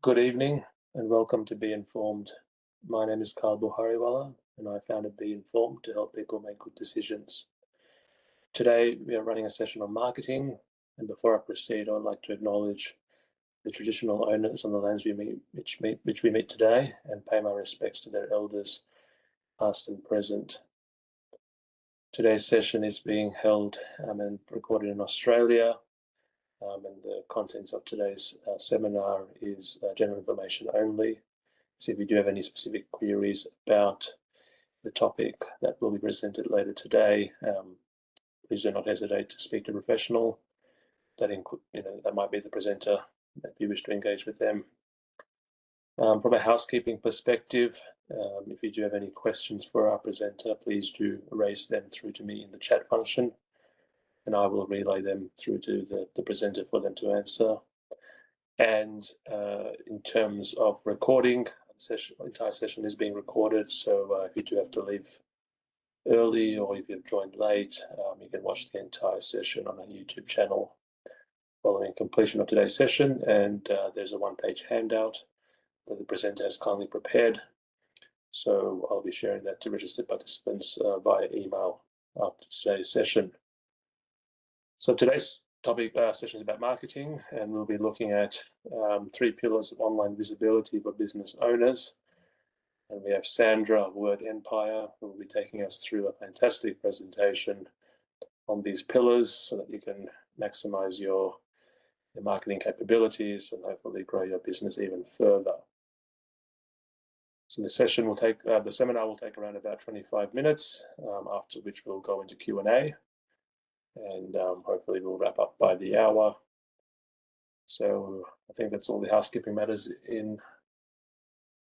Good evening and welcome to Be Informed. My name is Carl Buhariwala and I founded Be Informed to help people make good decisions. Today we are running a session on marketing, and before I proceed I'd like to acknowledge the traditional owners on the lands which we meet today and pay my respects to their elders past and present. Today's session is being held and recorded in Australia. And the contents of today's seminar is general information only. So if you do have any specific queries about the topic that will be presented later today, please do not hesitate to speak to a professional. That might be the presenter if you wish to engage with them. From a housekeeping perspective, if you do have any questions for our presenter, please do raise them through to me in the chat function, and I will relay them through to the presenter for them to answer. And in terms of recording, the entire session is being recorded, so if you do have to leave early or if you've joined late, you can watch the entire session on our YouTube channel following completion of today's session. And there's a one-page handout that the presenter has kindly prepared. So I'll be sharing that to registered participants via email after today's session. So today's topic session is about marketing, and we'll be looking at 3 pillars of online visibility for business owners. And we have Sandra of Word Empire, who will be taking us through a fantastic presentation on these pillars so that you can maximize your marketing capabilities and hopefully grow your business even further. So the seminar will take around about 25 minutes, after which we'll go into Q&A. And hopefully we'll wrap up by the hour. So I think that's all the housekeeping matters in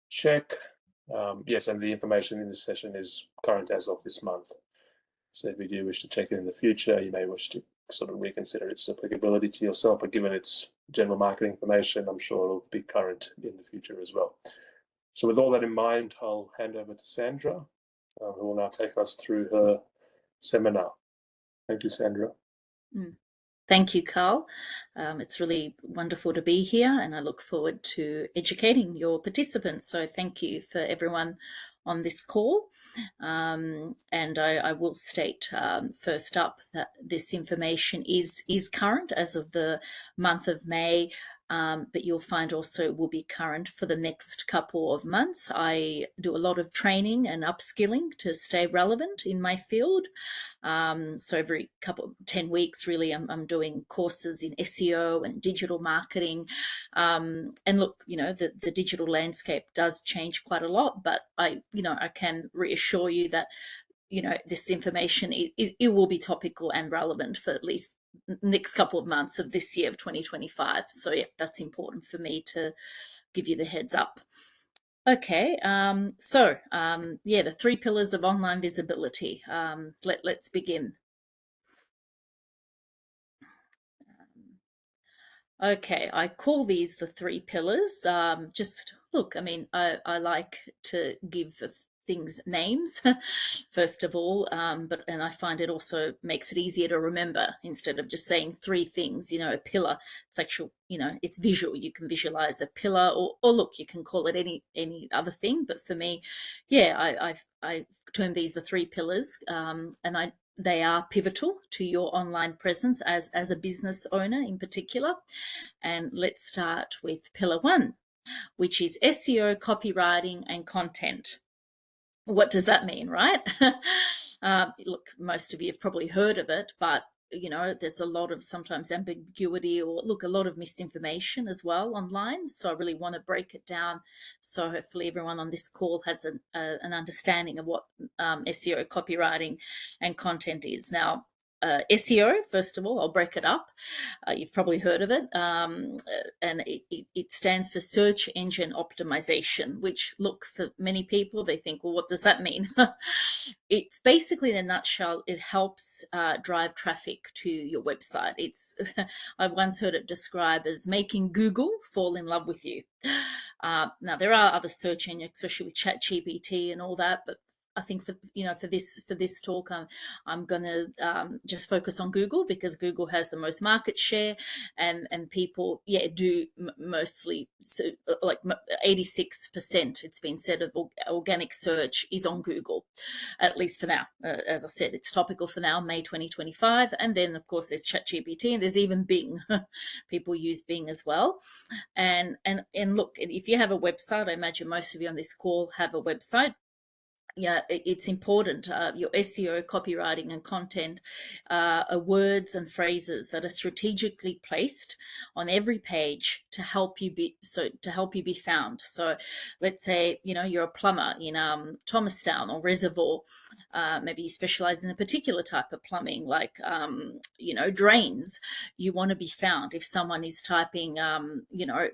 check. Yes, and the information in this session is current as of this month. So if you do wish to check it in the future, you may wish to sort of reconsider its applicability to yourself, but given its general marketing information, I'm sure it'll be current in the future as well. So with all that in mind, I'll hand over to Sandra, who will now take us through her seminar. Thank you, Sandra. Thank you, Carl. It's really wonderful to be here, and I look forward to educating your participants. So thank you for everyone on this call. And I will state first up that this information is current as of the month of May, but you'll find also will be current for the next couple of months. I do a lot of training and upskilling to stay relevant in my field. So every 10 weeks, really, I'm doing courses in SEO and digital marketing. And look, the digital landscape does change quite a lot, but I can reassure you that, this information, it will be topical and relevant for at least next couple of months of this year of 2025. So yeah, that's important for me to give you the heads up. Okay, the 3 pillars of online visibility. Let's begin. Okay, I call these the 3 pillars. Just look, I like to give things names first of all, and I find it also makes it easier to remember instead of just saying 3 things. A pillar, it's actual, it's visual. You can visualize a pillar, or look, you can call it any other thing, but for me, yeah, I term these the 3 pillars, and they are pivotal to your online presence as a business owner in particular. And let's start with pillar 1, which is SEO, copywriting, and content. What does that mean, right? Look, most of you have probably heard of it, but there's a lot of sometimes ambiguity or a lot of misinformation as well online. So I really want to break it down so hopefully everyone on this call has an understanding of what SEO, copywriting, and content is. Now, SEO, first of all, I'll break it up. You've probably heard of it, and it stands for search engine optimization, which, look, for many people, they think, well, what does that mean? It's basically, in a nutshell, it helps drive traffic to your website. I've once heard it described as making Google fall in love with you. Now, there are other search engines, especially with ChatGPT and all that, but I think for this talk, I'm going to just focus on Google, because Google has the most market share, and people do mostly, so, like 86%, it's been said, of organic search is on Google, at least for now. As I said, it's topical for now, May 2025, and then of course there's ChatGPT, and there's even Bing. People use Bing as well. And look, if you have a website, I imagine most of you on this call have a website. Yeah, it's important. Your SEO, copywriting, and content are words and phrases that are strategically placed on every page to help you be found. So, let's say you're a plumber in Thomastown or Reservoir. Maybe you specialize in a particular type of plumbing, like drains. You want to be found if someone is typing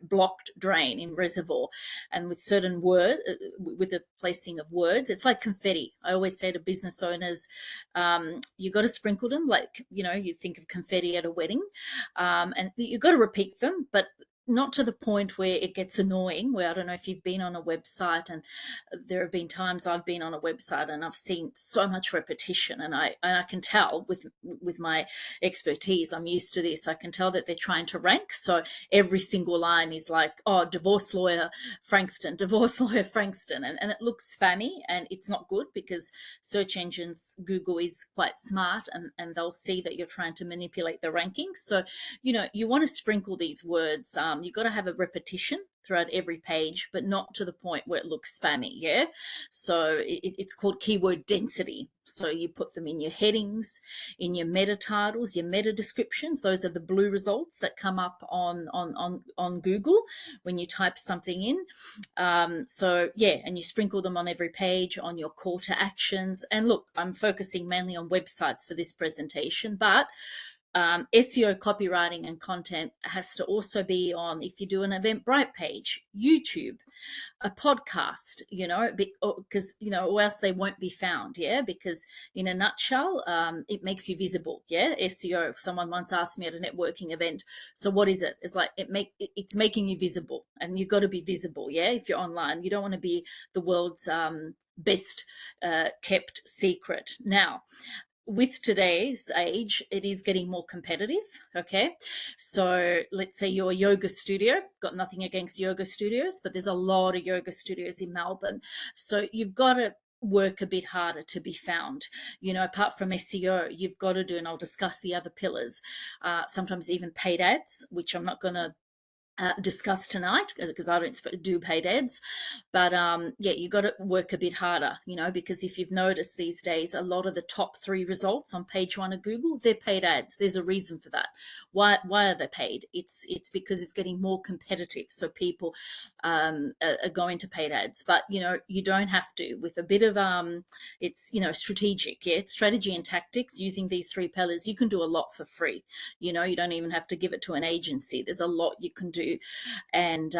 blocked drain in Reservoir, and with certain word with the placing of words, it's like confetti. I always say to business owners, you got to sprinkle them, like you think of confetti at a wedding, and you got to repeat them, but not to the point where it gets annoying, where I don't know if you've been on a website, and there have been times I've been on a website and I've seen so much repetition, and I can tell with my expertise, I'm used to this, I can tell that they're trying to rank. So every single line is like, oh, divorce lawyer Frankston, divorce lawyer Frankston, and it looks spammy, and it's not good, because search engines, Google is quite smart, and they'll see that you're trying to manipulate the rankings. So you want to sprinkle these words. You've got to have a repetition throughout every page, but not to the point where it looks spammy. Yeah. So it's called keyword density. So you put them in your headings, in your meta titles, your meta descriptions. Those are the blue results that come up on Google when you type something in. And you sprinkle them on every page, on your call to actions. And look, I'm focusing mainly on websites for this presentation, but SEO, copywriting, and content has to also be on, if you do an Eventbrite page, YouTube, a podcast, because or else they won't be found. Yeah, because in a nutshell, it makes you visible. Yeah, SEO. Someone once asked me at a networking event, so what is it? It's like it's making you visible, and you've got to be visible. Yeah, if you're online, you don't want to be the world's best kept secret. Now, with today's age, it is getting more competitive. Okay. So let's say you're a yoga studio, got nothing against yoga studios, but there's a lot of yoga studios in Melbourne. So you've got to work a bit harder to be found. Apart from SEO, you've got to do, and I'll discuss the other pillars, sometimes even paid ads, which I'm not going to discuss tonight, because I don't do paid ads. But you got to work a bit harder, because if you've noticed these days, a lot of the top 3 results on page 1 of Google, they're paid ads. There's a reason for that. Why are they paid? It's because it's getting more competitive, so people are going to paid ads. But you don't have to. With a bit of it's strategic. Yeah, it's strategy and tactics. Using these 3 pillars, you can do a lot for free. You don't even have to give it to an agency. There's a lot you can do. And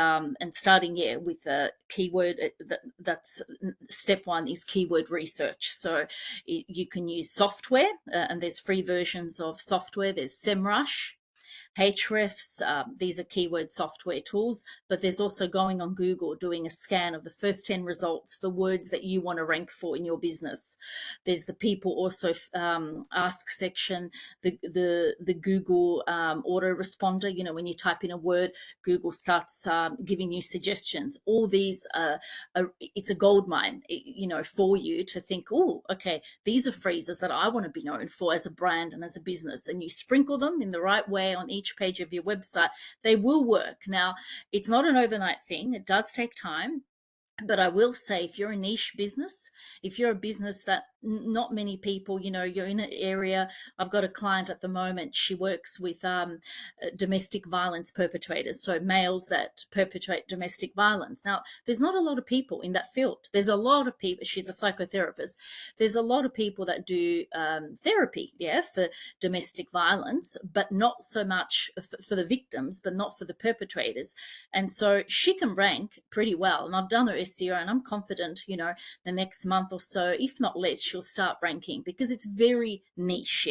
starting with a keyword, that's step 1 is keyword research. So you can use software, and there's free versions of software. There's SEMrush, Hrefs, these are keyword software tools, but there's also going on Google, doing a scan of the first 10 results for words that you want to rank for in your business. There's the people also ask section, the Google autoresponder. When you type in a word, Google starts giving you suggestions. All these it's a gold mine, for you to think, oh, okay, these are phrases that I want to be known for as a brand and as a business. And you sprinkle them in the right way on each page of your website, they will work. Now, it's not an overnight thing. It does take time. But I will say, if you're a niche business, if you're a business that not many people, you're in an area. I've got a client at the moment. She works with domestic violence perpetrators, so males that perpetrate domestic violence. Now, there's not a lot of people in that field. There's a lot of people. She's a psychotherapist. There's a lot of people that do therapy, for domestic violence, but not so much for the victims, but not for the perpetrators. And so she can rank pretty well. And I've done her SEO, and I'm confident, the next month or so, if not less, she'll start ranking, because it's very niche.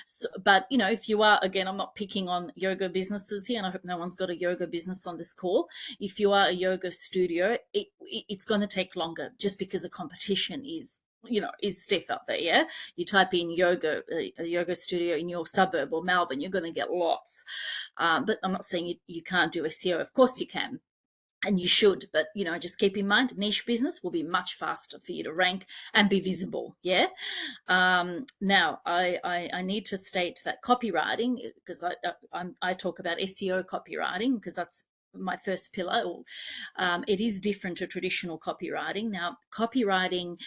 So, but if you are, again, I'm not picking on yoga businesses here, and I hope no one's got a yoga business on this call. If you are a yoga studio, it's going to take longer, just because the competition is is stiff up there. Yeah, you type in yoga, a yoga studio in your suburb or Melbourne, you're going to get lots. But I'm not saying you can't do SEO. Of course you can, and you should, but just keep in mind, niche business will be much faster for you to rank and be visible. Yeah. Now I need to state that copywriting, because I talk about SEO copywriting because that's my first pillar. It is different to traditional copywriting. Now, copywriting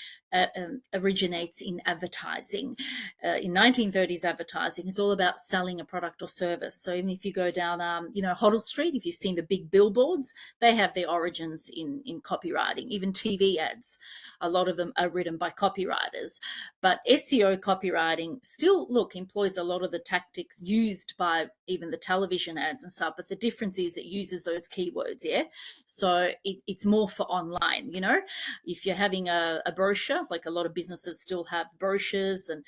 originates in advertising. In 1930s advertising, it's all about selling a product or service. So even if you go down, Hoddle Street, if you've seen the big billboards, they have their origins in copywriting. Even TV ads, a lot of them are written by copywriters. But SEO copywriting still, employs a lot of the tactics used by even the television ads and stuff. But the difference is it uses those keywords, yeah? So it's more for online, If you're having a brochure, like a lot of businesses still have brochures, and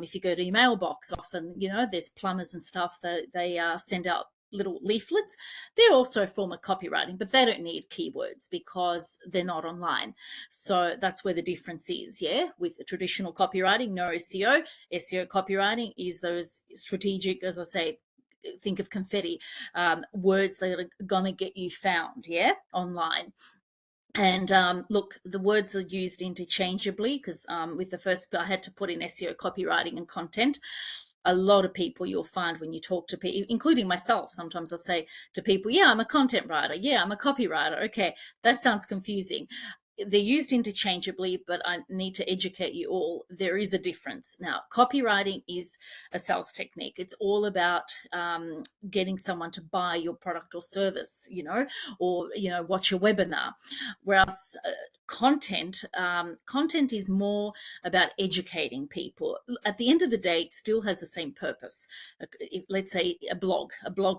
if you go to your mailbox, often, there's plumbers and stuff that they send out little leaflets. They're also a form of copywriting, but they don't need keywords because they're not online. So that's where the difference is, yeah? With traditional copywriting, no SEO. SEO copywriting is those strategic, as I say, think of confetti, words that are gonna get you found, yeah, online. And the words are used interchangeably because with the first, I had to put in SEO copywriting and content. A lot of people you'll find when you talk to people, including myself, sometimes I say to people, yeah, I'm a content writer. Yeah, I'm a copywriter. Okay, that sounds confusing. They're used interchangeably, but I need to educate you all. There is a difference. Now, copywriting is a sales technique. It's all about getting someone to buy your product or service, or, watch a webinar. Whereas content is more about educating people. At the end of the day, it still has the same purpose. Let's say a blog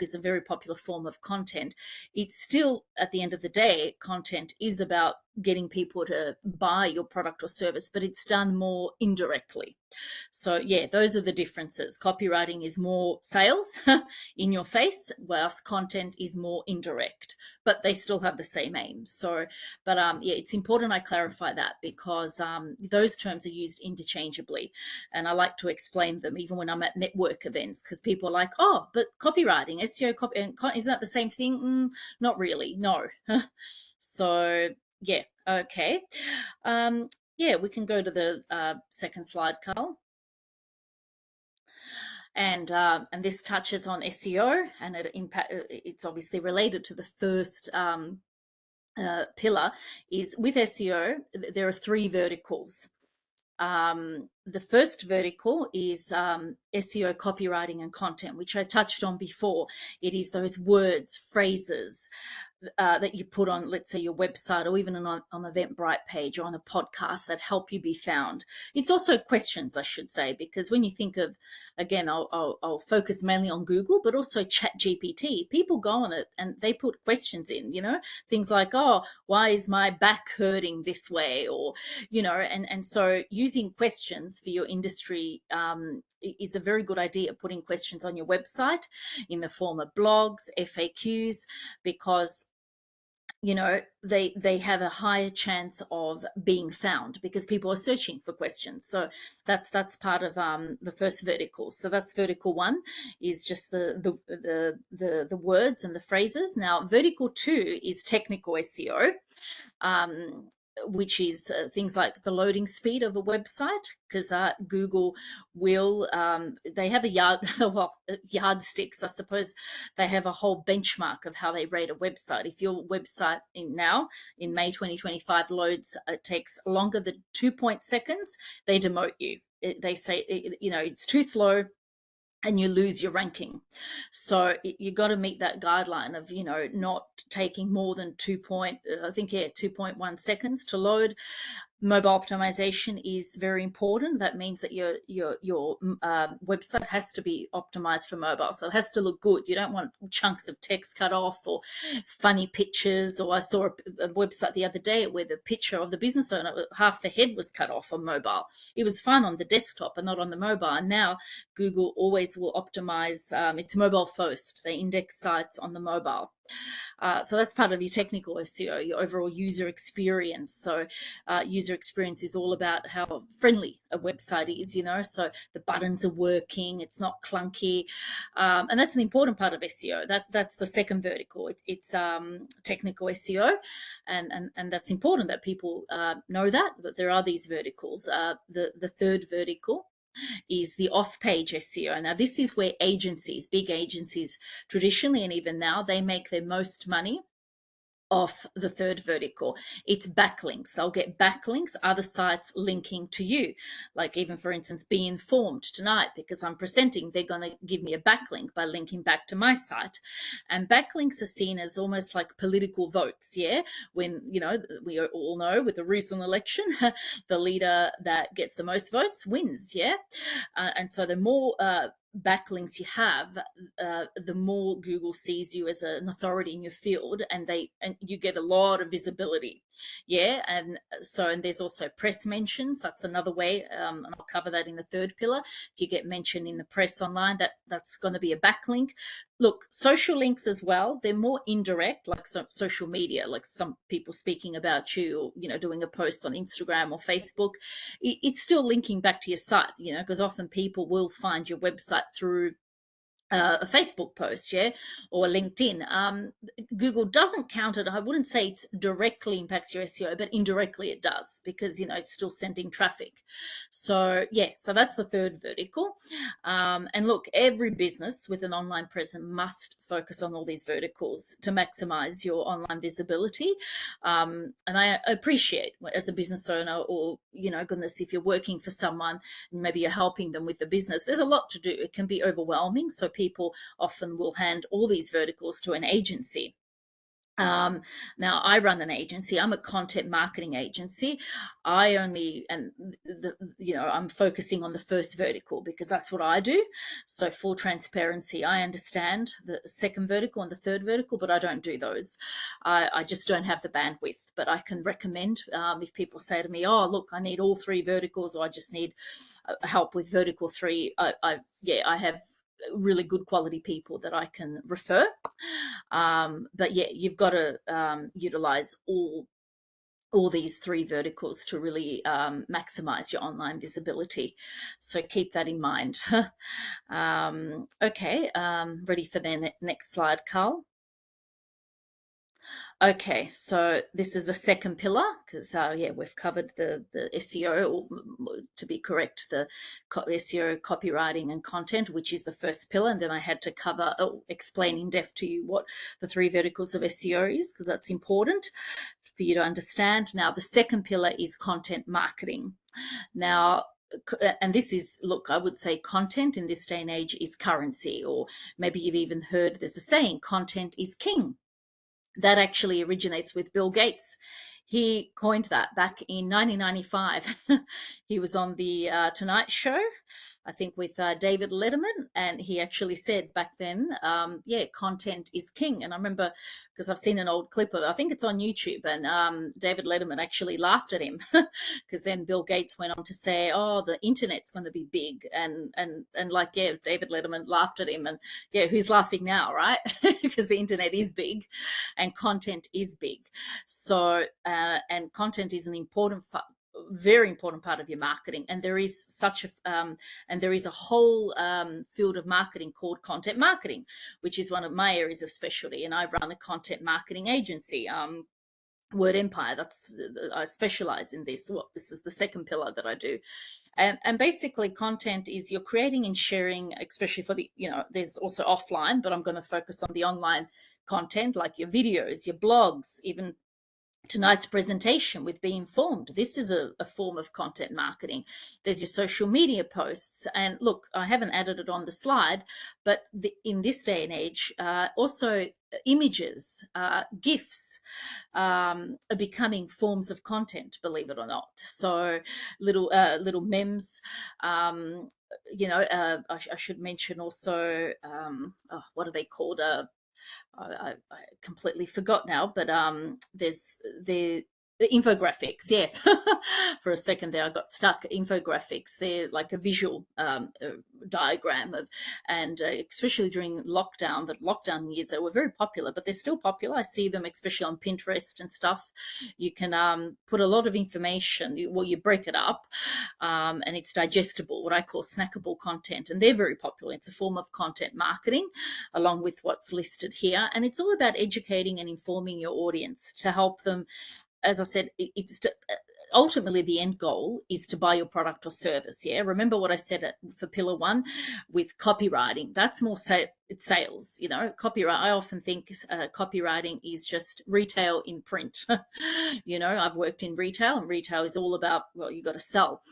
is a very popular form of content. It's still, at the end of the day, content is about getting people to buy your product or service, but it's done more indirectly. So yeah, those are the differences. Copywriting is more sales in your face, whilst content is more indirect, but they still have the same aim. So, but yeah, it's important I clarify that because those terms are used interchangeably, and I like to explain them even when I'm at network events, because people are like, oh, but copywriting, SEO, isn't that the same thing? Not really, no. So yeah, okay. Yeah, we can go to the second slide, Carl. And this touches on SEO, and it's obviously related to the first pillar. Is with SEO, there are three verticals. The first vertical is SEO copywriting and content, which I touched on before. It is those words, phrases, that you put on, let's say, your website or even on Eventbrite page or on a podcast that help you be found. It's also questions, I should say, because when you think of, again, I'll focus mainly on Google, but also Chat GPT. People go on it and they put questions in, things like, oh, why is my back hurting this way? Or, and so using questions for your industry is a very good idea, putting questions on your website in the form of blogs, FAQs, because they have a higher chance of being found because people are searching for questions. So that's part of the first vertical. So that's vertical one, is just the words and the phrases. Now vertical two is technical SEO, which is things like the loading speed of a website, because Google will, they have a yardsticks, I suppose. They have a whole benchmark of how they rate a website. If your website in May 2025 loads, takes longer than 2 seconds, they demote you. They say, it's too slow, and you lose your ranking. So you got to meet that guideline of, not taking more than 2.1 seconds to load. Mobile optimization is very important. That means that your website has to be optimized for mobile, so it has to look good. You don't want chunks of text cut off or funny pictures. Or I saw a website the other day where the picture of the business owner, half the head was cut off on mobile. It was fine on the desktop and not on the mobile. And now Google always will optimize. It's mobile first. They index sites on the mobile. So that's part of your technical SEO, your overall user experience. So user experience is all about how friendly a website is, so the buttons are working, it's not clunky. And that's an important part of SEO. That's the second vertical. It's technical SEO. And that's important that people know that there are these verticals. The third vertical is the off-page SEO. Now, this is where agencies, big agencies, traditionally and even now, they make their most money off the third vertical. It's backlinks. They'll get backlinks, other sites linking to you. Like even, for instance, Be Informed tonight, because I'm presenting, they're going to give me a backlink by linking back to my site. And backlinks are seen as almost like political votes, yeah? When, we all know with the recent election, the leader that gets the most votes wins, yeah? And so the more backlinks you have, the more Google sees you as an authority in your field, and you get a lot of visibility. Yeah, and there's also press mentions. That's another way, and I'll cover that in the third pillar. If you get mentioned in the press online, that's going to be a backlink. Look, social links as well, they're more indirect, like some social media, like some people speaking about you, or doing a post on Instagram or Facebook. It's still linking back to your site, because often people will find your website through a Facebook post, yeah, or LinkedIn. Google doesn't count it. I wouldn't say it directly impacts your SEO, but indirectly it does, because it's still sending traffic. So yeah, so that's the third vertical. And look, every business with an online presence must focus on all these verticals to maximize your online visibility. And I appreciate, as a business owner, or goodness, if you're working for someone and maybe you're helping them with the business, there's a lot to do. It can be overwhelming. So people often will hand all these verticals to an agency. Now I run an agency. I'm a content marketing agency. I'm focusing on the first vertical because that's what I do. So full transparency, I understand the second vertical and the third vertical, but I don't do those. I just don't have the bandwidth, but I can recommend, if people say to me, oh, look, I need all three verticals, or I just need help with vertical three. I have really good quality people that I can refer. But yeah, you've got to utilize all these three verticals to really maximize your online visibility. So keep that in mind. Okay, ready for the next slide, Carl? Okay, so this is the second pillar, because we've covered the SEO, or to be correct, the SEO, copywriting and content, which is the first pillar, and then I had to cover, explain in depth to you what the three verticals of SEO is, because that's important for you to understand. Now, the second pillar is content marketing. Now, and this is, look, I would say content in this day and age is currency, or maybe you've even heard there's a saying, content is king. That actually originates with Bill Gates. He coined that back in 1995. He was on the Tonight Show, I think with David Letterman, and he actually said back then, content is king. And I remember, because I've seen an old clip of it, I think it's on YouTube, and David Letterman actually laughed at him, because then Bill Gates went on to say, oh, the internet's going to be big, and David Letterman laughed at him, and who's laughing now, right? Because the internet is big and content is big. So and content is an important very important part of your marketing, and there is a whole field of marketing called content marketing, which is one of my areas of specialty, and I run a content marketing agency, Word Empire. I specialize in this. This is the second pillar that I do. And basically content is you're creating and sharing, especially for the, there's also offline, but I'm going to focus on the online content, like your videos, your blogs, even tonight's presentation with Be Informed. This is a form of content marketing. There's your social media posts. And look, I haven't added it on the slide, but in this day and age, also images, GIFs are becoming forms of content, believe it or not. So little memes. I should mention also, what are they called? I completely forgot now, but The infographics, yeah. For a second there, I got stuck. Infographics, they're like a visual diagram of, and especially during lockdown, the lockdown years, they were very popular, but they're still popular. I see them, especially on Pinterest and stuff. You can put a lot of information. Well, you break it up, and it's digestible, what I call snackable content, and they're very popular. It's a form of content marketing, along with what's listed here, and it's all about educating and informing your audience to help them. As I said, it's ultimately the end goal is to buy your product or service. Yeah, remember what I said for pillar one with copywriting. That's more it's sales. You know, copyright. I often think copywriting is just retail in print. You know, I've worked in retail, and retail is all about, well, you got to sell.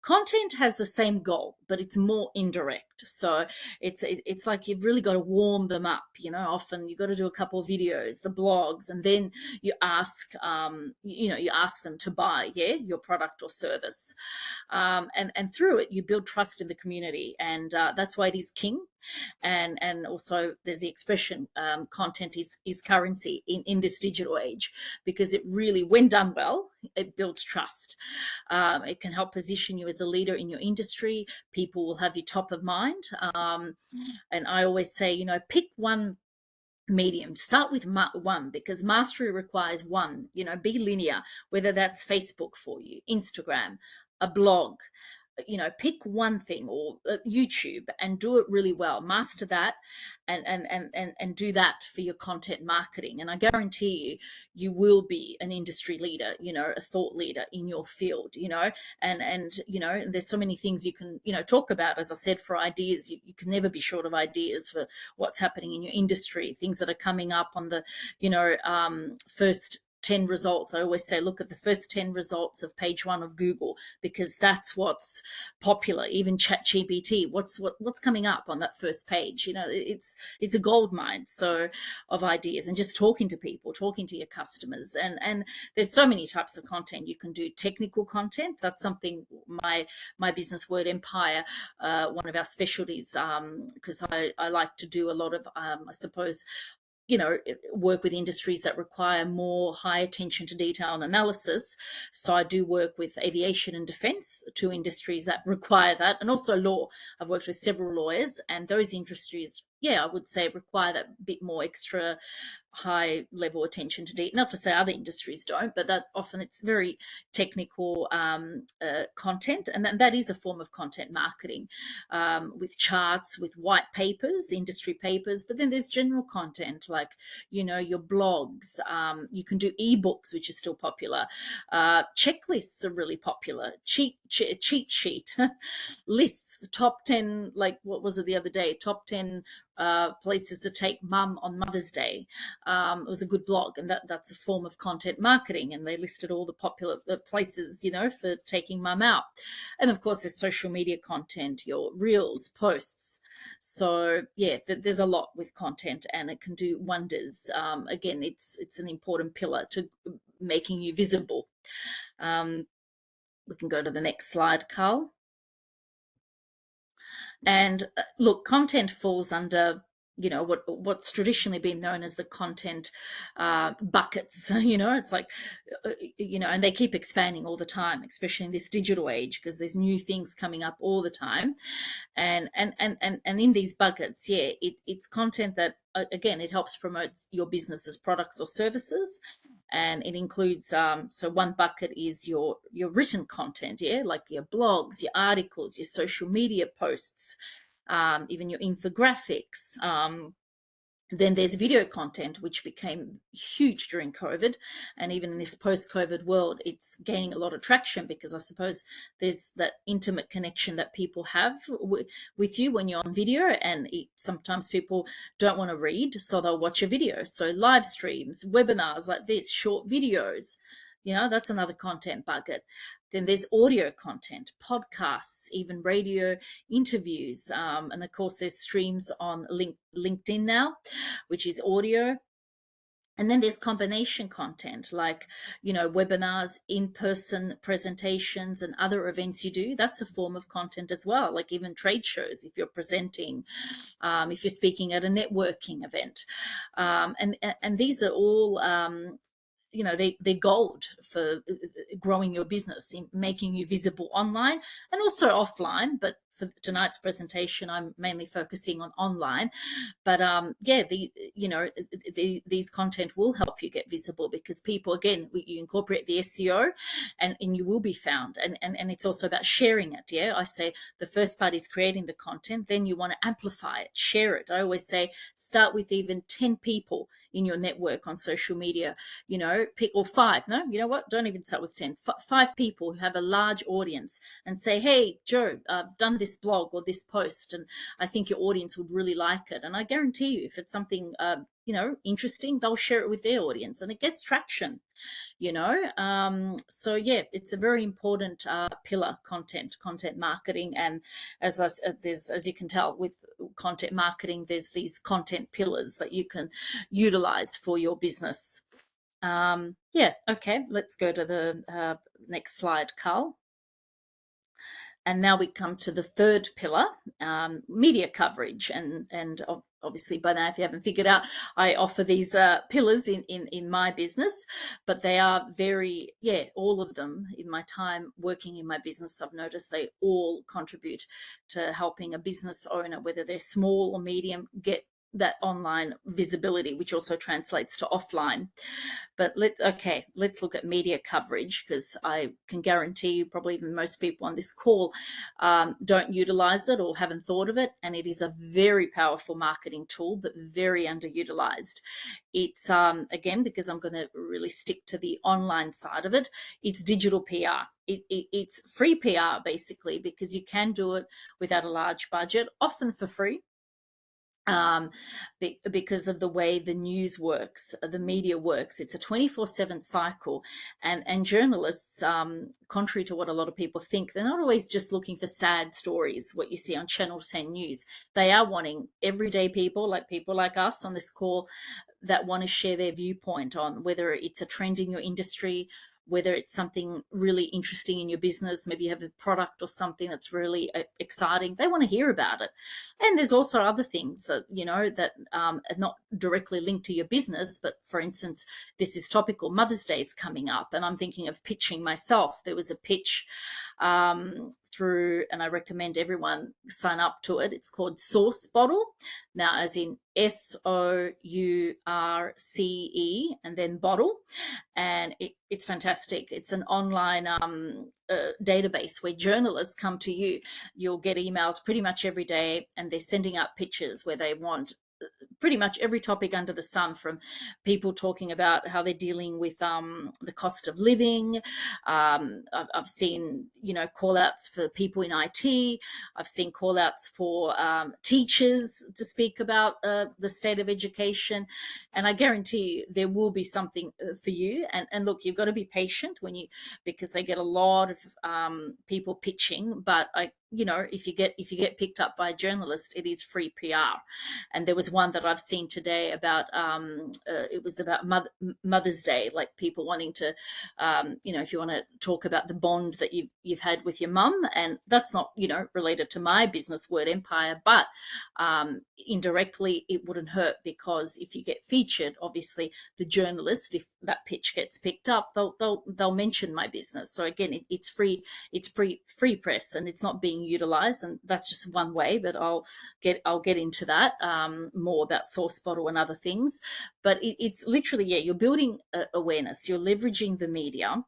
Content has the same goal, but it's more indirect. So it's like you've really got to warm them up. You know, often you've got to do a couple of videos, the blogs, and then you ask you ask them to buy, yeah, your product or service, and through it you build trust in the community, and that's why it is king. And also there's the expression, content is currency in this digital age, because it really, when done well, it builds trust. It can help position you as a leader in your industry. People will have you top of mind. And I always say, you know, pick one medium. Start with one, because mastery requires one. You know, be linear, whether that's Facebook for you, Instagram, a blog. You know, pick one thing, or YouTube, and do it really well. Master that, and do that for your content marketing, and I guarantee you will be an industry leader, you know, a thought leader in your field. You know, and you know, there's so many things you can, you know, talk about. As I said, for ideas, you can never be short of ideas for what's happening in your industry, things that are coming up on the, you know, first 10 results. I always say, look at the first 10 results of page one of Google, because that's what's popular. Even ChatGPT, what's coming up on that first page? You know, it's a gold mine, so, of ideas, and just talking to people, talking to your customers. And there's so many types of content you can do. Technical content, that's something my business Word Empire, one of our specialties, because I like to do a lot of, I suppose, you know, work with industries that require more high attention to detail and analysis. So I do work with aviation and defense, two industries that require that, and also law. I've worked with several lawyers, and those industries, yeah, I would say, require that bit more extra high level attention to detail. Not to say other industries don't, but that often it's very technical content, and that is a form of content marketing, with charts, with white papers, industry papers. But then there's general content, like, you know, your blogs. You can do ebooks, which is still popular. Checklists are really popular. Cheat sheet lists, the top 10, like, what was it the other day, top 10 places to take mum on Mother's Day. It was a good blog, and that's a form of content marketing, and they listed all the popular places, you know, for taking mum out. And of course there's social media content, your reels, posts. So yeah, there's a lot with content, and it can do wonders. Again, it's an important pillar to making you visible. We can go to the next slide, Carl. And look, content falls under, you know, what's traditionally been known as the content buckets. You know, it's like, you know, and they keep expanding all the time, especially in this digital age, because there's new things coming up all the time. And in these buckets, yeah, it's content that, again, it helps promote your business's products or services. And it includes, so one bucket is your written content, yeah, like your blogs, your articles, your social media posts, even your infographics. Then there's video content, which became huge during COVID. And even in this post-COVID world, it's gaining a lot of traction, because I suppose there's that intimate connection that people have with you when you're on video. And sometimes people don't want to read, so they'll watch a video. So live streams, webinars like this, short videos, you know, that's another content bucket. Then there's audio content, podcasts, even radio interviews. And of course, there's streams on LinkedIn now, which is audio. And then there's combination content, like, you know, webinars, in-person presentations, and other events you do. That's a form of content as well, like even trade shows, if you're presenting, if you're speaking at a networking event. And these are all they're gold for growing your business, in making you visible online and also offline. But for tonight's presentation, I'm mainly focusing on online. But yeah, these content will help you get visible, because people, again, you incorporate the SEO, and you will be found. And it's also about sharing it. Yeah, I say the first part is creating the content, then you want to amplify it, share it. I always say start with even 10 people in your network on social media, pick, or five. No, you know what? Don't even start with 10. Five people who have a large audience, and say, hey, Joe, I've done this blog or this post, and I think your audience would really like it. And I guarantee you, if it's something, interesting, they'll share it with their audience, and it gets traction. So yeah, it's a very important pillar, content marketing. And as you can tell with content marketing, there's these content pillars that you can utilize for your business. Yeah, okay, let's go to the next slide, Carl. And now we come to the third pillar, media coverage. And obviously by now, if you haven't figured out, I offer these pillars in my business, but they are all of them, in my time working in my business, I've noticed they all contribute to helping a business owner, whether they're small or medium, get that online visibility, which also translates to offline. But let's look at media coverage, because I can guarantee you, probably even most people on this call don't utilize it or haven't thought of it. And it is a very powerful marketing tool, but very underutilized. It's, again, because I'm going to really stick to the online side of it, it's digital PR. It's free PR, basically, because you can do it without a large budget, often for free. Because of the way the news works, the media works. It's a 24/7 cycle. And journalists, contrary to what a lot of people think, they're not always just looking for sad stories, what you see on Channel 10 News. They are wanting everyday people like us on this call, that want to share their viewpoint on whether it's a trend in your industry, whether it's something really interesting in your business. Maybe you have a product or something that's really exciting. They want to hear about it. And there's also other things that, that are not directly linked to your business. But for instance, this is topical. Mother's Day is coming up, and I'm thinking of pitching myself. There was a pitch through, and I recommend everyone sign up to it. It's called Source Bottle. Now, as in SOURCE and then bottle. And it's fantastic. It's an online database where journalists come to you. You'll get emails pretty much every day, and they're sending out pitches where they want pretty much every topic under the sun, from people talking about how they're dealing with the cost of living. I've seen, call outs for people in IT. I've seen call outs for teachers to speak about the state of education. And I guarantee you there will be something for you. And look, you've got to be patient because they get a lot of people pitching. But if you get picked up by a journalist, it is free PR. And there was one that I've seen today about it was about Mother's Day, like people wanting to, if you want to talk about the bond that you've had with your mum, and that's not related to my business, Word Empire, but indirectly it wouldn't hurt, because if you get featured, obviously the journalist, if that pitch gets picked up, they'll mention my business. So again, it's free press, and it's not being utilized, and that's just one way. But I'll get into that more about Source Bottle and other things. But it's literally, you're building awareness, you're leveraging the media,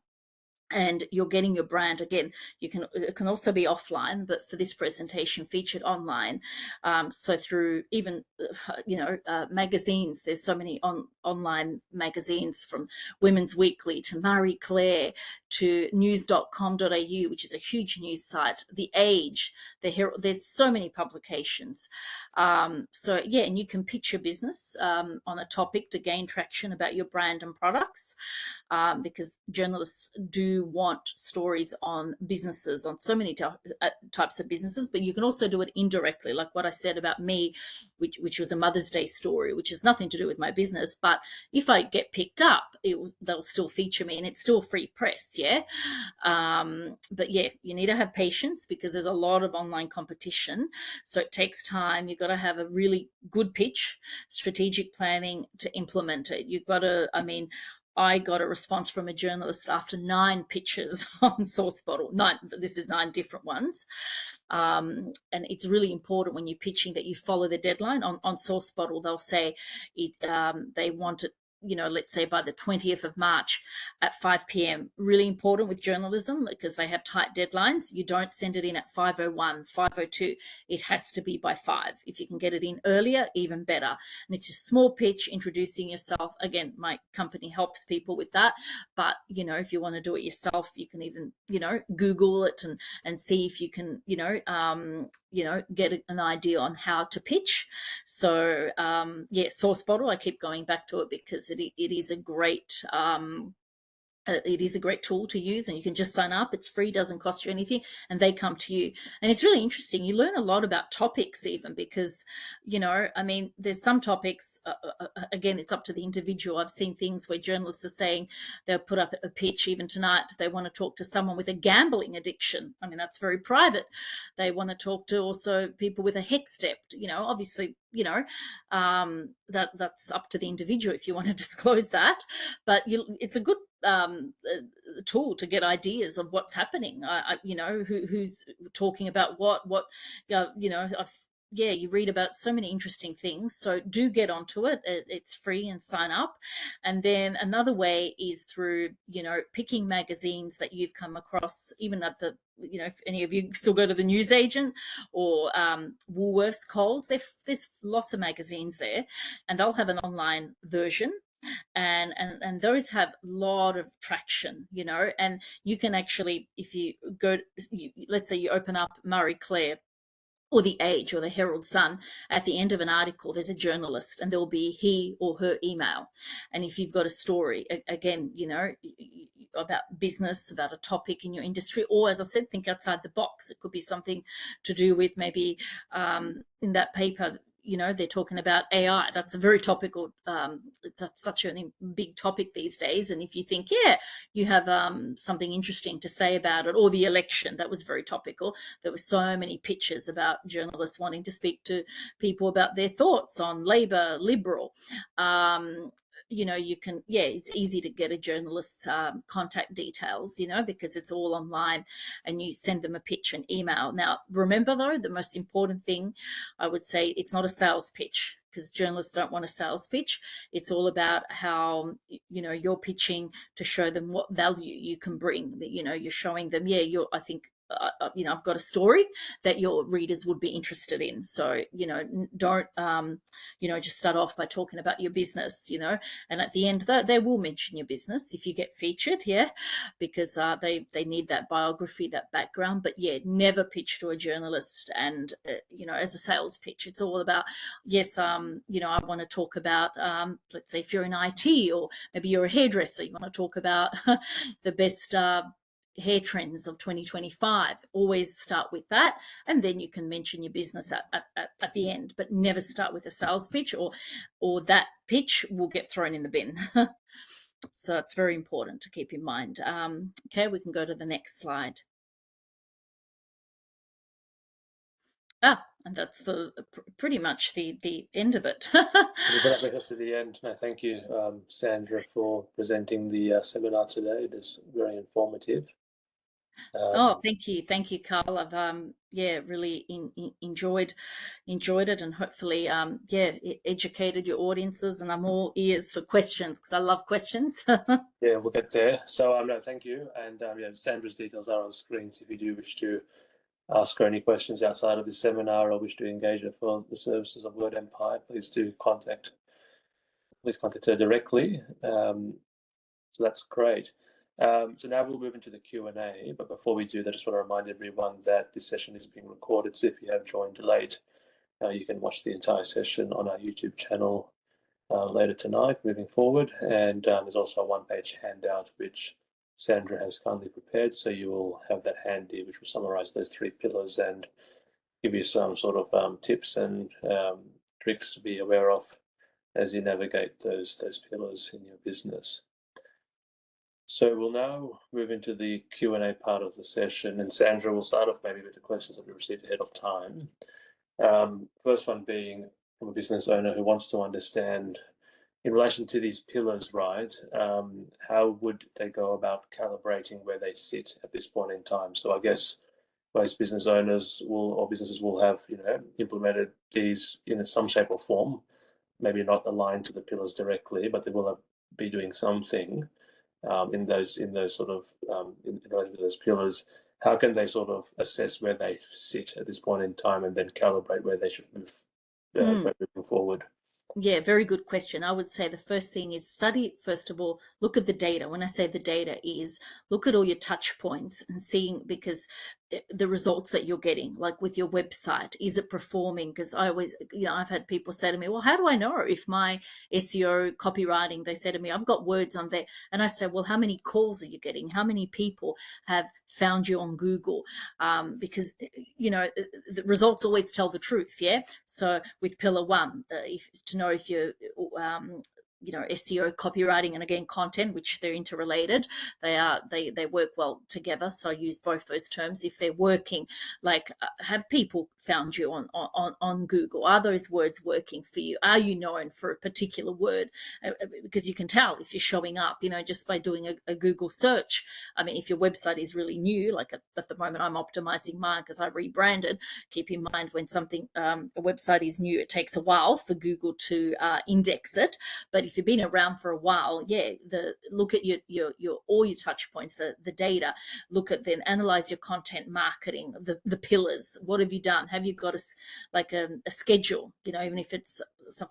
and you're getting your brand. Again, it can also be offline, but for this presentation, featured online. So through even magazines, there's so many online magazines, from Women's Weekly to Marie Claire to news.com.au, which is a huge news site, The Age, there's so many publications. And you can pitch your business on a topic to gain traction about your brand and products. Because journalists do want stories on businesses, on so many types of businesses. But you can also do it indirectly, like what I said about me, which was a Mother's Day story, which has nothing to do with my business. But if I get picked up, they'll still feature me, and it's still free press. But you need to have patience, because there's a lot of online competition, so it takes time. You've got to have a really good pitch, strategic planning to implement it. You've got to, I got a response from a journalist after 9 pitches on Source Bottle. This is 9 different ones. And it's really important when you're pitching that you follow the deadline. On Source Bottle, they'll say they want it, let's say by the 20th of March at 5 p.m. Really important with journalism because they have tight deadlines. You don't send it in at 5:01, 5:02. It has to be by 5. If you can get it in earlier, even better. And it's a small pitch, introducing yourself. Again, my company helps people with that. But, if you want to do it yourself, you can even, Google it and see if you can, get an idea on how to pitch. So Source Bottle, I keep going back to it because it is a great tool to use, and you can just sign up. It's free, doesn't cost you anything, and they come to you. And it's really interesting. You learn a lot about topics even because, there's some topics, again, it's up to the individual. I've seen things where journalists are saying they'll put up a pitch even tonight. They want to talk to someone with a gambling addiction. That's very private. They want to talk to also people with a hex step, obviously, that's up to the individual if you want to disclose that. But it's a good tool to get ideas of what's happening. Who's talking about what. You read about so many interesting things. So do get onto it. It's free and sign up. And then another way is through, picking magazines that you've come across, even at the, if any of you still go to the newsagent or Woolworths, Coles, there's lots of magazines there, and they'll have an online version. And those have a lot of traction, and you can actually, if you go, let's say you open up Marie Claire or the Age or the Herald Sun, at the end of an article, there's a journalist and there'll be he or her email. And if you've got a story, again, about business, about a topic in your industry, or as I said, think outside the box. It could be something to do with maybe in that paper, they're talking about AI. That's a very topical, that's such a big topic these days. And if you think, you have something interesting to say about it, or the election, that was very topical. There were so many pitches about journalists wanting to speak to people about their thoughts on Labor, Liberal. You can, it's easy to get a journalist's contact details, because it's all online, and you send them a pitch and email. Now, remember though, the most important thing, I would say, it's not a sales pitch, because journalists don't want a sales pitch. It's all about how, you're pitching to show them what value you can bring. You're showing them, I think, I've got a story that your readers would be interested in. So, don't, just start off by talking about your business, and at the end, they will mention your business if you get featured, because they need that biography, that background. But never pitch to a journalist and, as a sales pitch. It's all about, I want to talk about, let's say if you're in IT, or maybe you're a hairdresser, you want to talk about the best hair trends of 2025. Always start with that, and then you can mention your business at the end, but never start with a sales pitch, or that pitch will get thrown in the bin. So it's very important to keep in mind. Okay, we can go to the next slide. And that's pretty much the end of it. So that brings us to the end. No, thank you, Sandra, for presenting the seminar today. It is very informative. Thank you, Carl. I've really enjoyed it, and hopefully it educated your audiences. And I'm all ears for questions because I love questions. Yeah, we'll get there. So no, thank you. And Sandra's details are on screen. So if you do wish to ask her any questions outside of this seminar, or wish to engage her for the services of Word Empire, please contact her directly. So that's great. So now we'll move into the Q&A, but before we do that, I just want to remind everyone that this session is being recorded. So if you have joined late, you can watch the entire session on our YouTube channel later tonight moving forward. And there's also a one-page handout which Sandra has kindly prepared, so you will have that handy, which will summarize those 3 pillars and give you some sort of tips and tricks to be aware of as you navigate those pillars in your business. So we'll now move into the Q&A part of the session, and Sandra will start off maybe with the questions that we received ahead of time. First one being from a business owner who wants to understand in relation to these pillars, right, how would they go about calibrating where they sit at this point in time? So I guess most business owners will, or businesses will have, implemented these in some shape or form, maybe not aligned to the pillars directly, but they will be doing something in those sort of in relation to those pillars. How can they sort of assess where they sit at this point in time and then calibrate where they should move Mm. moving forward? Yeah, very good question. I would say the first thing is study, first of all, look at the data. When I say the data is look at all your touch points and seeing, because the results that you're getting, like with your website, is it performing? Because I always, I've had people say to me, well, how do I know if my SEO copywriting, they say to me, I've got words on there. And I say, well, how many calls are you getting? How many people have found you on Google? Because, the results always tell the truth. Yeah. So with pillar one, to know if you're SEO, copywriting, and again content, which they're interrelated. They work well together. So I use both those terms. If they're working, like have people found you on Google? Are those words working for you? Are you known for a particular word? Because you can tell if you're showing up, just by doing a Google search. I mean, if your website is really new, like at the moment I'm optimizing mine because I rebranded. Keep in mind when something a website is new, it takes a while for Google to index it. But if you've been around for a while, look at your all your touch points, the data. Look at, then analyze your content marketing, the pillars. What have you done? Have you got a schedule? Even if it's,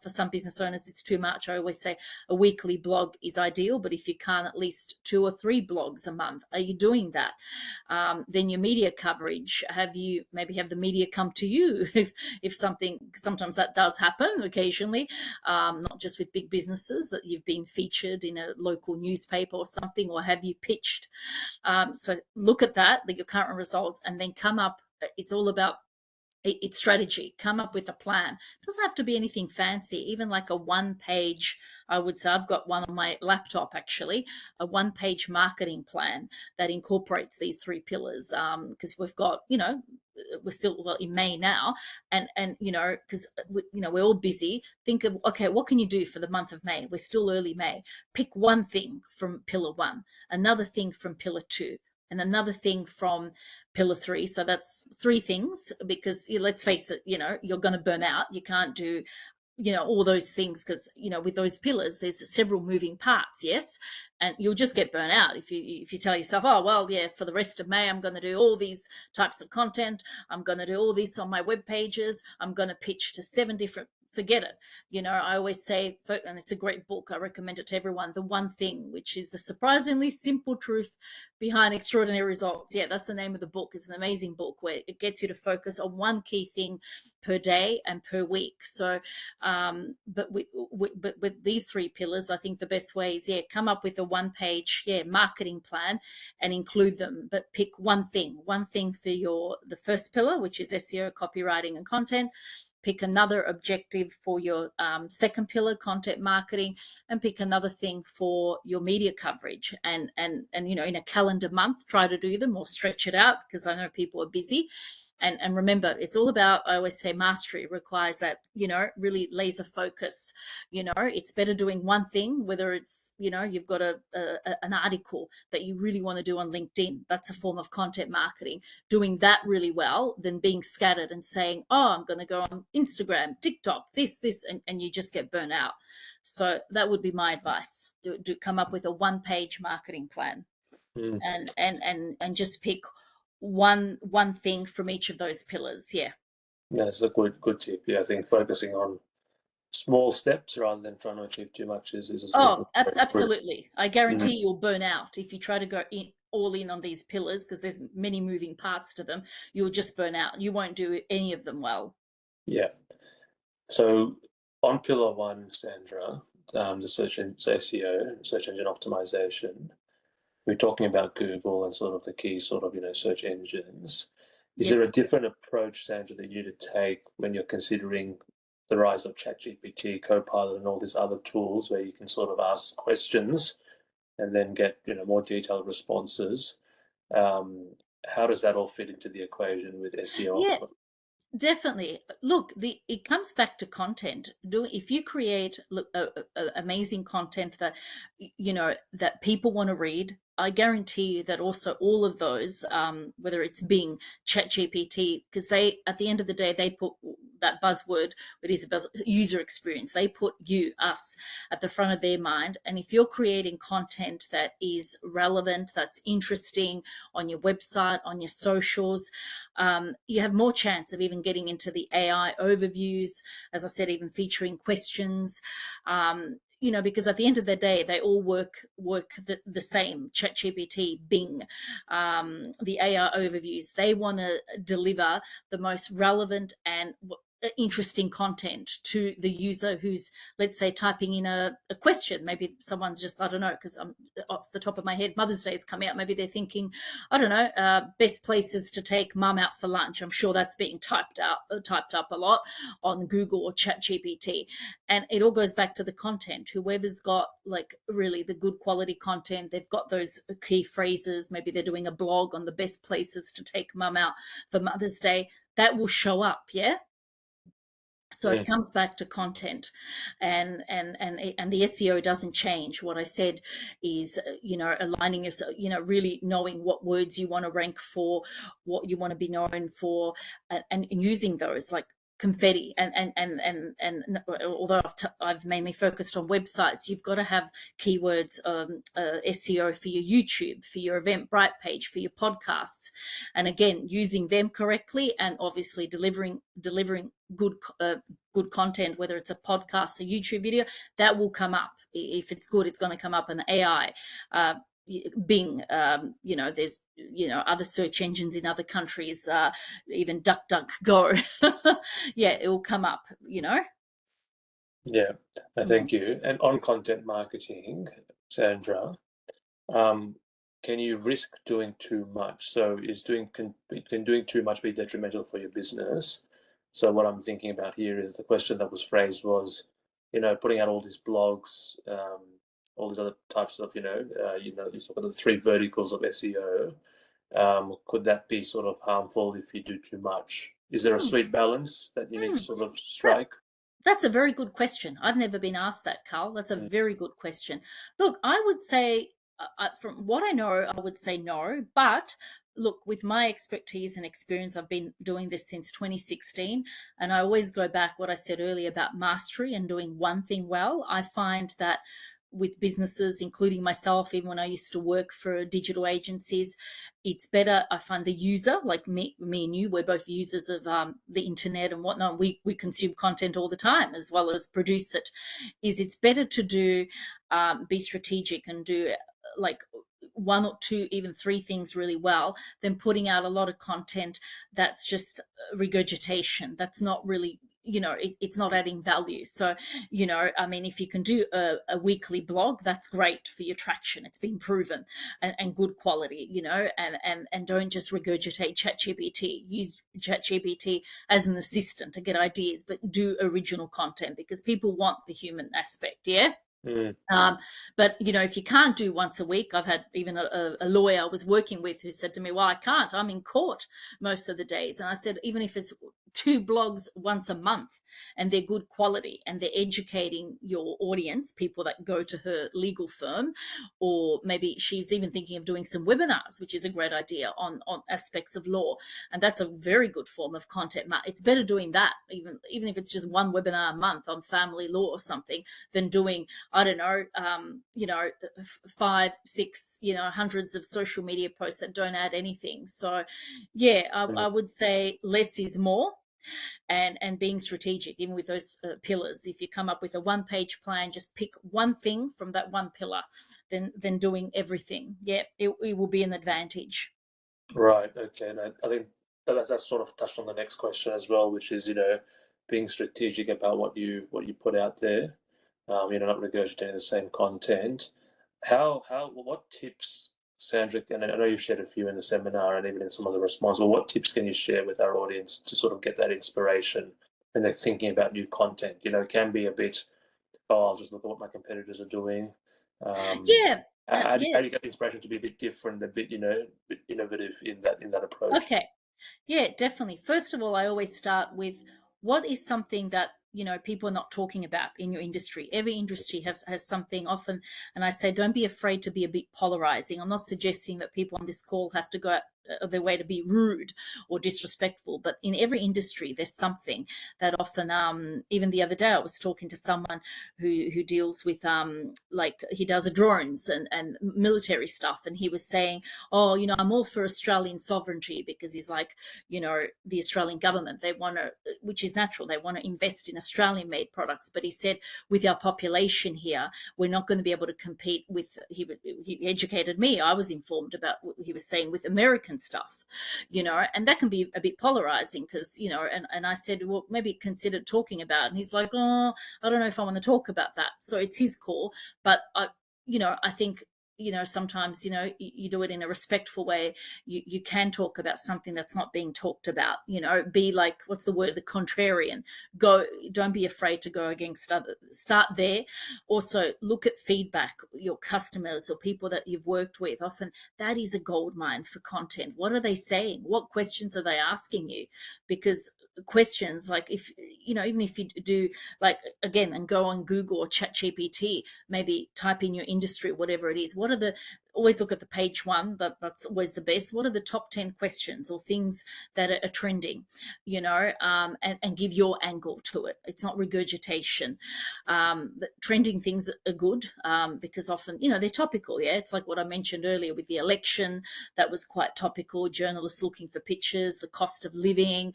for some business owners it's too much. I always say a weekly blog is ideal, but if you can't, at least 2 or 3 blogs a month. Are you doing that? Then your media coverage. Have the media come to you if something? Sometimes that does happen occasionally, not just with big businesses, that you've been featured in a local newspaper or something, or have you pitched? So look at that, your current results, and then come up. It's all about it's strategy. Come up with a plan. It doesn't have to be anything fancy, even like a 1-page. I would say I've got one on my laptop, actually, a 1-page marketing plan that incorporates these 3 pillars. Because we've got, we're still, well, in May now, and because we're all busy. Think of, okay, what can you do for the month of May? We're still early May. Pick one thing from pillar 1, another thing from pillar 2, and another thing from pillar 3. So that's 3 things, because let's face it, you're going to burn out. You can't do all those things, because with those pillars there's several moving parts. Yes, and you'll just get burnt out if you tell yourself, oh well, yeah, for the rest of May I'm going to do all these types of content, I'm going to do all this on my web pages, I'm going to pitch to 7 different. Forget it. I always say, and it's a great book, I recommend it to everyone, The One Thing, which is the surprisingly simple truth behind extraordinary results. Yeah, that's the name of the book. It's an amazing book where it gets you to focus on one key thing per day and per week. So but with these 3 pillars, I think the best way is, come up with a 1-page marketing plan and include them, but pick one thing for the first pillar, which is SEO, copywriting, and content. Pick another objective for your second pillar, content marketing, and pick another thing for your media coverage. And in a calendar month, try to do them, or stretch it out, because I know people are busy. And remember, it's all about, I always say, mastery requires that, really laser focus. It's better doing one thing, whether it's, you've got an article that you really want to do on LinkedIn. That's a form of content marketing. Doing that really well than being scattered and saying, oh, I'm going to go on Instagram, TikTok, this, and you just get burnt out. So that would be my advice. Do come up with a 1-page marketing plan, Mm. and just pick one thing from each of those pillars. Yeah. That's a good tip. Yeah, I think focusing on small steps rather than trying to achieve too much is Oh, definitely important. absolutely. I guarantee you'll burn out if you try to go all in on these pillars, because there's many moving parts to them. You'll just burn out. You won't do any of them well. Yeah. So on pillar 1, Sandra, the SEO, search engine optimization, we're talking about Google and sort of the key sort of search engines. Is there a Yes. different approach, Sandra, that you need to take when you're considering the rise of ChatGPT, Copilot, and all these other tools where you can sort of ask questions and then get more detailed responses? How does that all fit into the equation with SEO Yeah. optimization? Definitely. Look, the it comes back to content. Do if you create amazing content that that people want to read, I guarantee you that also all of those, whether it's Bing, ChatGPT, because they at the end of the day they put that buzzword, it is a buzz, user experience. They put you, us, at the front of their mind, and if you're creating content that is relevant, that's interesting on your website, on your socials, you have more chance of even getting into the AI overviews, as I said, even featuring questions. Because at the end of the day, they all work the same. ChatGPT, Bing, the AI overviews. They want to deliver the most relevant and interesting content to the user who's, let's say, typing in a question. Maybe someone's just, I don't know, because I'm off the top of my head, Mother's Day's coming out. Maybe they're thinking, I don't know, best places to take mum out for lunch. I'm sure that's being typed up a lot on Google or ChatGPT, and it all goes back to the content. Whoever's got like really the good quality content, they've got those key phrases. Maybe they're doing a blog on the best places to take mum out for Mother's Day. That will show up, yeah. So it Mm. comes back to content, and the SEO doesn't change. What I said is, aligning yourself, really knowing what words you want to rank for, what you want to be known for, and using those like confetti. And although I've mainly focused on websites, you've got to have keywords, SEO for your YouTube, for your Eventbrite page, for your podcasts, and again using them correctly, and obviously delivering good content, whether it's a podcast, a YouTube video, that will come up. If it's good, it's going to come up in the AI. Bing, there's other search engines in other countries, even DuckDuckGo. Yeah, it will come up. Yeah, Mm. thank you. And on content marketing, Sandra, um, can you risk doing too much? So is doing can doing too much be detrimental for your business? So what I'm thinking about here is the question that was phrased was, putting out all these blogs, all these other types of, you talk about the three verticals of SEO. Could that be sort of harmful if you do too much? Is there a Mm. sweet balance that you need to Mm. sort of That, strike? that's a very good question. I've never been asked that, Carl. That's a Mm. very good question. Look, I would say, from what I know, I would say no. But look, with my expertise and experience, I've been doing this since 2016. And I always go back what I said earlier about mastery and doing one thing well. I find that with businesses, including myself, even when I used to work for digital agencies, it's better. I find the user, like me and you, we're both users of the internet and whatnot. We consume content all the time as well as produce it. It's better to do, be strategic and do like one or two, even three things really well than putting out a lot of content that's just regurgitation. That's not really, it's not adding value. So, I mean, if you can do a weekly blog, that's great for your traction. It's been proven, and good quality, and don't just regurgitate ChatGPT. Use ChatGPT as an assistant to get ideas, but do original content because people want the human aspect. Yeah. Mm. Um, but if you can't do once a week, I've had even a lawyer I was working with who said to me, "Well, I can't. I'm in court most of the days." And I said, even if it's two blogs once a month and they're good quality and they're educating your audience, people that go to her legal firm, or maybe she's even thinking of doing some webinars, which is a great idea on aspects of law, and that's a very good form of content. It's better doing that, even if it's just one webinar a month on family law or something, than doing, I don't know, 5, 6, hundreds of social media posts that don't add anything. So, yeah, I Mm. would say less is more, and being strategic, even with those pillars. If you come up with a one-page plan, just pick one thing from that one pillar, then doing everything. Yeah, it will be an advantage. Right. Okay. And I think that's sort of touched on the next question as well, which is being strategic about what you put out there. Not regurgitating the same content. What tips, Sandra? And I know you've shared a few in the seminar and even in some of the responses. Well, what tips can you share with our audience to sort of get that inspiration when they're thinking about new content? It can be a bit, oh, I'll just look at what my competitors are doing. Um, Yeah, how do yeah. you get inspiration to be a bit different, a bit, bit innovative in that approach? Okay. Yeah, definitely. First of all, I always start with what is something that people are not talking about in your industry. Every industry has something often, and I say don't be afraid to be a bit polarizing. I'm not suggesting that people on this call have to go out their way to be rude or disrespectful, but in every industry there's something that often even the other day I was talking to someone who deals with like he does drones and military stuff, and he was saying, oh, I'm all for Australian sovereignty, because he's like, the Australian government, they want to, which is natural, they want to invest in Australian made products. But he said, with our population here, we're not going to be able to compete with, he educated me, I was informed about what he was saying, with American stuff, and that can be a bit polarizing because, and I said, well, maybe consider talking about it. And he's like, oh, I don't know if I want to talk about that. So it's his call. But I think, sometimes, you do it in a respectful way. You can talk about something that's not being talked about, be like, what's the word, the contrarian. Don't be afraid to go against others. Start there. Also, look at feedback, your customers or people that you've worked with. Often that is a gold mine for content. What are they saying? What questions are they asking you? Because questions like, if even if you do, like, again, and go on Google or Chat GPT, maybe type in your industry, whatever it is, what are the, always look at the page one, that's always the best. What are the top 10 questions or things that are trending, and give your angle to it. It's not regurgitation. But trending things are good, because often, they're topical. Yeah, it's like what I mentioned earlier with the election. That was quite topical. Journalists looking for pictures, the cost of living,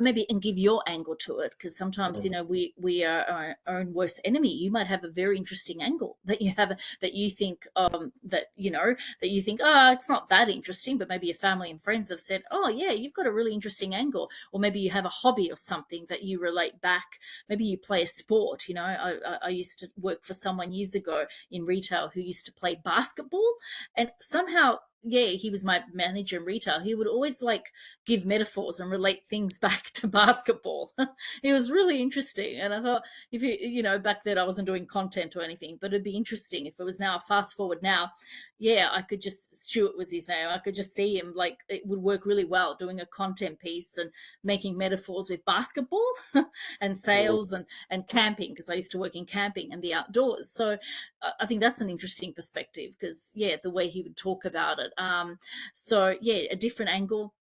maybe, and give your angle to it, because sometimes, we are our own worst enemy. You might have a very interesting angle that you have, that you think it's not that interesting, but maybe your family and friends have said, oh yeah, you've got a really interesting angle. Or maybe you have a hobby or something that you relate back. Maybe you play a sport. I used to work for someone years ago in retail who used to play basketball, and somehow, yeah, he was my manager in retail. He would always like give metaphors and relate things back to basketball. It was really interesting. And I thought, if back then I wasn't doing content or anything, but it'd be interesting if it was now, fast forward now, yeah, I could just, Stuart was his name, I could just see him, like, it would work really well doing a content piece and making metaphors with basketball and sales and camping, because I used to work in camping and the outdoors. So I think that's an interesting perspective, because, yeah, the way he would talk about it. So, yeah, a different angle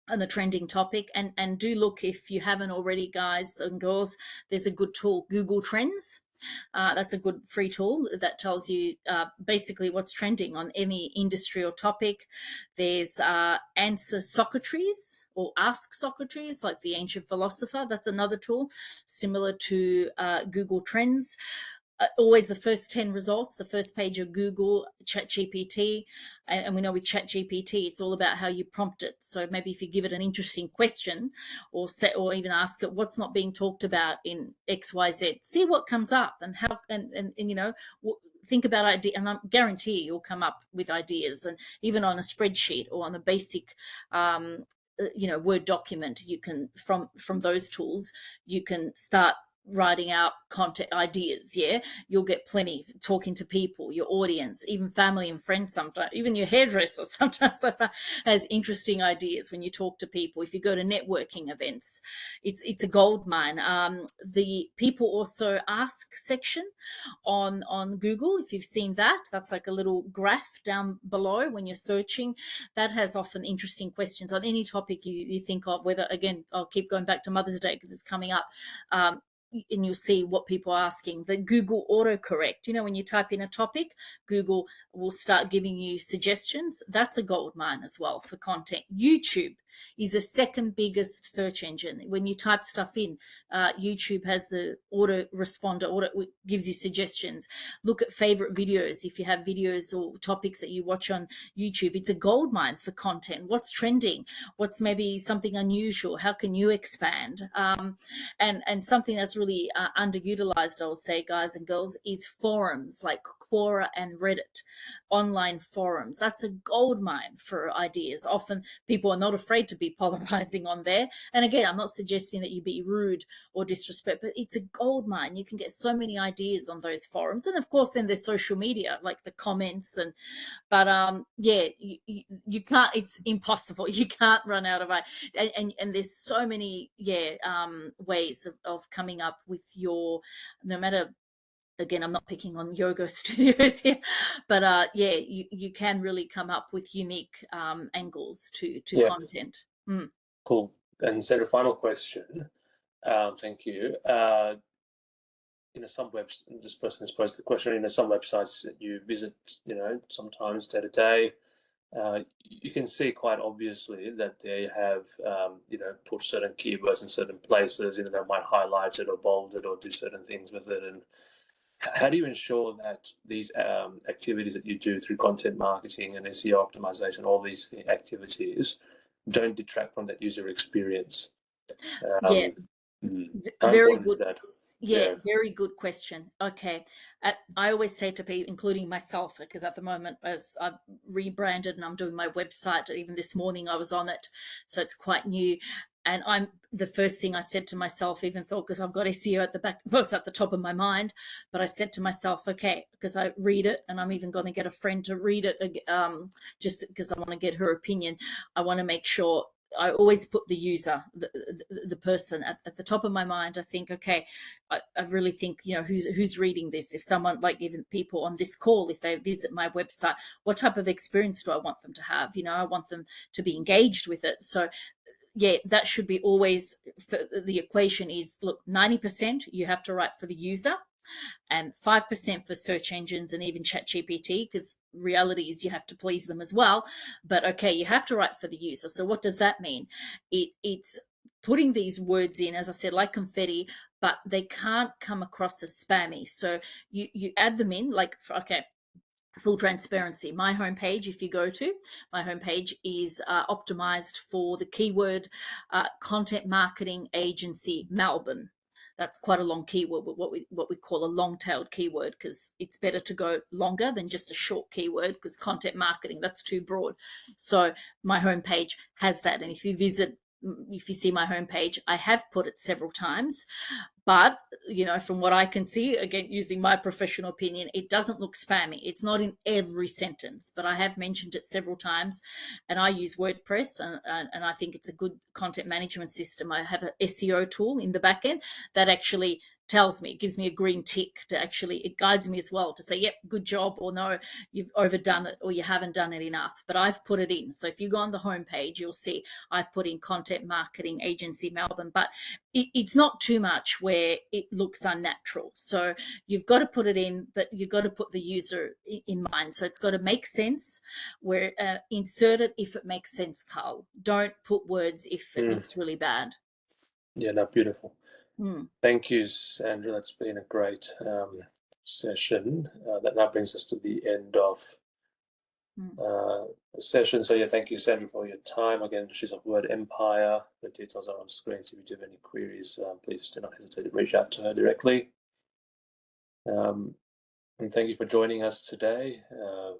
on the trending topic. And do look, if you haven't already, guys and girls, there's a good tool, Google Trends. That's a good free tool that tells you basically what's trending on any industry or topic. There's Answer Socrates or Ask Socrates, like the ancient philosopher. That's another tool similar to Google Trends. Always the first 10 results, the first page of Google, Chat GPT. And we know with Chat GPT, it's all about how you prompt it. So maybe if you give it an interesting question, or even ask it what's not being talked about in XYZ, see what comes up, and how, and think about idea, and I guarantee you'll come up with ideas. And even on a spreadsheet or on a basic Word document, you can, from those tools, you can start writing out content ideas. Yeah, you'll get plenty talking to people, your audience, even family and friends. Sometimes even your hairdresser sometimes has interesting ideas when you talk to people. If you go to networking events, it's a gold mine. The people also ask section on Google, if you've seen that, that's like a little graph down below when you're searching. That has often interesting questions on any topic you think of, whether, again, I'll keep going back to Mother's Day because it's coming up. And you'll see what people are asking. The Google autocorrect, when you type in a topic, Google will start giving you suggestions. That's a gold mine as well for content. YouTube is the second biggest search engine. When you type stuff in, YouTube has the auto responder, gives you suggestions. Look at favorite videos. If you have videos or topics that you watch on YouTube, it's a gold mine for content. What's trending? What's maybe something unusual? How can you expand? And something that's really underutilized, I'll say, guys and girls, is forums like Quora and Reddit, online forums. That's a gold mine for ideas. Often people are not afraid afraid to be polarizing on there. And again, I'm not suggesting that you be rude or disrespect, but it's a gold mine. You can get so many ideas on those forums. And of course, then there's social media, like the comments. And but yeah, you can't, it's impossible. You can't run out of and there's so many ways of coming up with your, no matter, again, I'm not picking on yoga studios here, but yeah, you can really come up with unique angles to Yeah, content. Mm. cool. And Sandra, final question. Thank you. Some webs. This person has posed the question. Some websites that you visit, sometimes day to day, you can see quite obviously that they have, put certain keywords in certain places. They might highlight it or bold it or do certain things with it. And how do you ensure that these activities that you do through content marketing and SEO optimization, all these activities, don't detract from that user experience? Yeah, Um, how very important is good. that? Yeah, Yeah. very good question. Okay. I always say to people, including myself, because at the moment, as I've rebranded and I'm doing my website, even this morning I was on it, so it's quite new. And I'm the first thing I said to myself, even though because I've got SEO at the back, well, it's at the top of my mind, but I said to myself, okay, because I read it, and I'm even going to get a friend to read it, just because I want to get her opinion. I want to make sure I always put the user, the person at the top of my mind. I think, okay, I really think, who's reading this? If someone, like even people on this call, if they visit my website, what type of experience do I want them to have? I want them to be engaged with it. So yeah, that should be always, the equation is, look, 90% you have to write for the user, and 5% for search engines and even ChatGPT, because reality is you have to please them as well. But okay, you have to write for the user. So what does that mean? It's putting these words in, as I said, like confetti, but they can't come across as spammy. So you add them in, like, okay, full transparency, my homepage, if you go to my homepage, is optimized for the keyword content marketing agency Melbourne. That's quite a long keyword, what we call a long-tailed keyword, because it's better to go longer than just a short keyword, because content marketing, that's too broad. So my homepage has that, and if you see my homepage, I have put it several times, but from what I can see, again, using my professional opinion, it doesn't look spammy. It's not in every sentence, but I have mentioned it several times. And I use WordPress, and I think it's a good content management system. I have an SEO tool in the back end that actually tells me, it gives me a green tick to actually, it guides me as well to say, yep, good job, or no, you've overdone it, or you haven't done it enough. But I've put it in. So if you go on the homepage, you'll see I've put in content marketing agency Melbourne, but it's not too much where it looks unnatural. So you've got to put it in, but you've got to put the user in mind. So it's got to make sense. Where insert it if it makes sense, Carl. Don't put words if it looks really bad. Yeah, no, beautiful. Mm. Thank you, Sandra. That's been a great session. That now brings us to the end of the session. So yeah, thank you, Sandra, for your time. Again, she's of Word Empire. The details are on screen. So if you do have any queries, please do not hesitate to reach out to her directly. And thank you for joining us today. The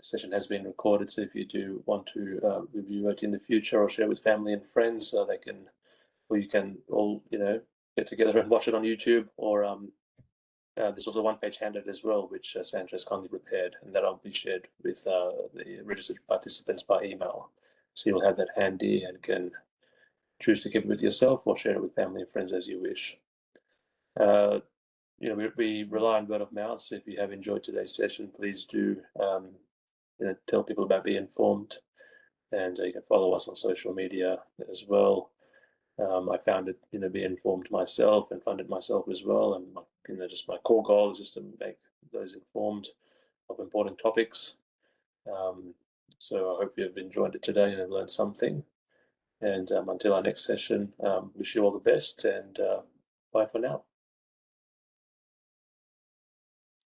session has been recorded, so if you do want to review it in the future or share with family and friends, so they can, or you can all, get together and watch it on YouTube. Or there's also a one-page handout as well, which Sandra has kindly prepared, and that'll be shared with the registered participants by email. So you'll have that handy and can choose to keep it with yourself or share it with family and friends as you wish. We rely on word of mouth. So if you have enjoyed today's session, please do tell people about Be Informed, and you can follow us on social media as well. I found it, Be Informed myself and fund it myself as well. And just my core goal is just to make those informed of important topics. So I hope you've enjoyed it today and have learned something. And until our next session, wish you all the best, and bye for now.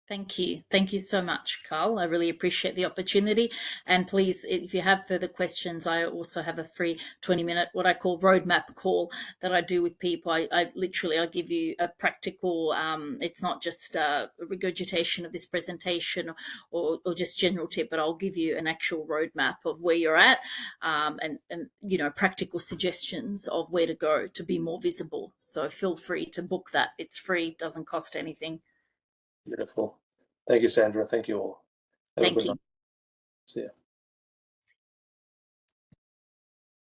Thank you. Thank you so much, Carl. I really appreciate the opportunity. And please, if you have further questions, I also have a free 20-minute, what I call roadmap call that I do with people. I literally, I'll give you a practical, it's not just a regurgitation of this presentation or just general tip, but I'll give you an actual roadmap of where you're at, and, you know, practical suggestions of where to go to be more visible. So feel free to book that. It's free, doesn't cost anything. Beautiful. Thank you, Sandra. Thank you all. Have a Thank good you. night. See ya.